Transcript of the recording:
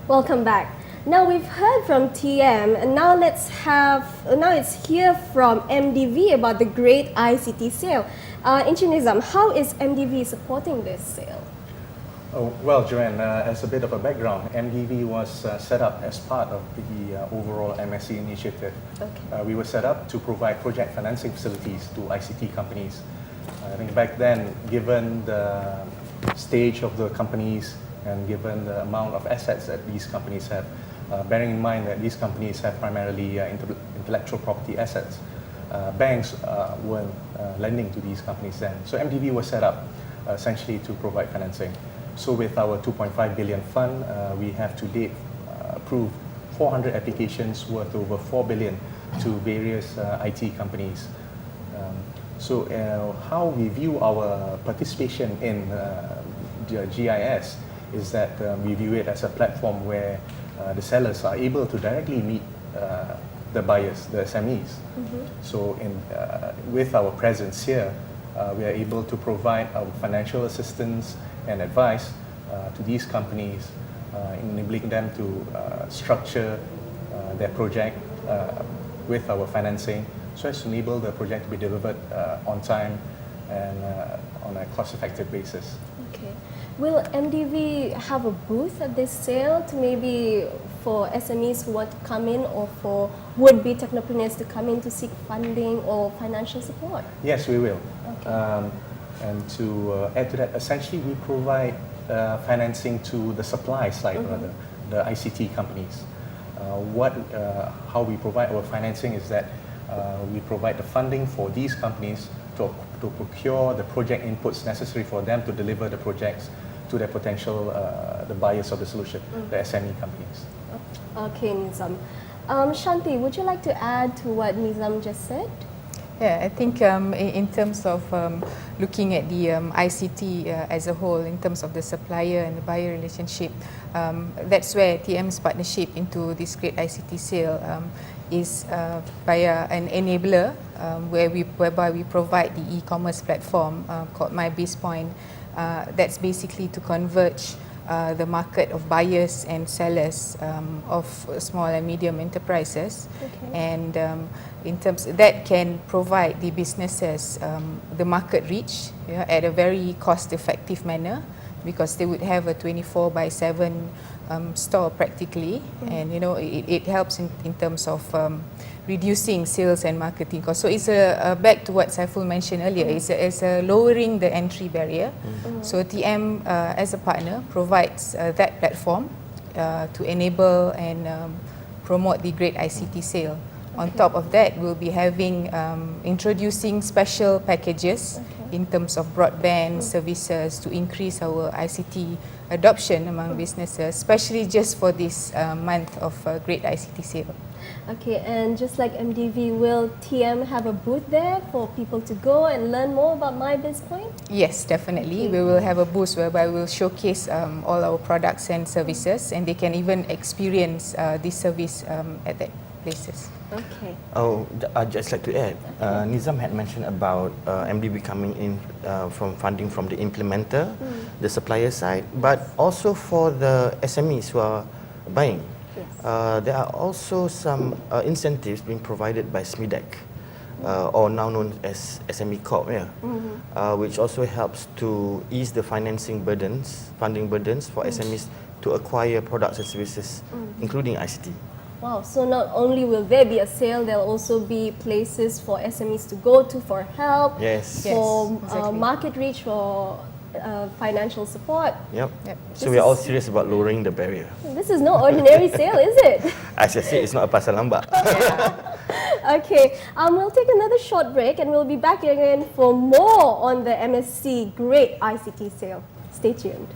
Welcome back. Now we've heard from TM, and now it's hear from MDV about the great ICT sale. Encik Nizam, how is MDV supporting this sale? Oh, well, Joanne, as a bit of a background, MDV was set up as part of the overall MSC initiative. Okay. We were set up to provide project financing facilities to ICT companies. I think back then, given the stage of the companies and given the amount of assets that these companies have, bearing in mind that these companies have primarily intellectual property assets, banks weren't lending to these companies then. So MDV was set up essentially to provide financing. So with our 2.5 billion fund, we have to date approved 400 applications worth over 4 billion to various IT companies. So how we view our participation in the GIS is that we view it as a platform where the sellers are able to directly meet the buyers, the SMEs. So with our presence here, we are able to provide our financial assistance and advice to these companies, enabling them to structure their project with our financing so as to enable the project to be delivered on time and on a cost-effective basis. Okay. Will MDV have a booth at this sale to maybe for SMEs who want to come in or for would-be technopreneurs to come in to seek funding or financial support? Yes, we will. Okay. And to add to that, essentially we provide financing to the supply side, rather, the ICT companies. How we provide our financing is that we provide the funding for these companies to procure the project inputs necessary for them to deliver the projects to their potential, the buyers of the solution, the SME companies. Okay, Nizam. Shanti, would you like to add to what Nizam just said? Yeah, I think in terms of looking at the ICT as a whole, in terms of the supplier and the buyer relationship, that's where TM's partnership into this great ICT sale is via an enabler whereby we provide the e-commerce platform called MyBizPoint. That's basically to converge the market of buyers and sellers of small and medium enterprises. Okay. And in terms that can provide the businesses the market reach at a very cost-effective manner, because they would have a 24/7 store practically, and it helps in terms of reducing sales and marketing costs. So it's back to what Saiful mentioned earlier, it's a lowering the entry barrier. So TM as a partner provides that platform to enable and promote the great ICT sale. On top of that, we'll be having introducing special packages in terms of broadband services to increase our ICT adoption among businesses, especially just for this month of great ICT sale. Okay, and just like MDV, will TM have a booth there for people to go and learn more about MyBizPoint? Yes, definitely. We will have a booth whereby we'll showcase all our products and services, and they can even experience this service at that places. Okay. Oh, I'd just like to add, Nizam had mentioned about MDB coming in from funding from the implementer, the supplier side, but also for the SMEs who are buying. Yes. There are also some incentives being provided by SMEDEC, or now known as SME Corp, which also helps to ease the funding burdens for SMEs to acquire products and services, including ICT. Wow, so not only will there be a sale, there'll also be places for SMEs to go to for help, for exactly. market reach, for financial support. Yep. This So we are all is- serious about lowering the barrier. This is no ordinary sale, is it? As I said, it's not a pasar lambak. Okay, we'll take another short break and we'll be back again for more on the MSC Great ICT Sale. Stay tuned.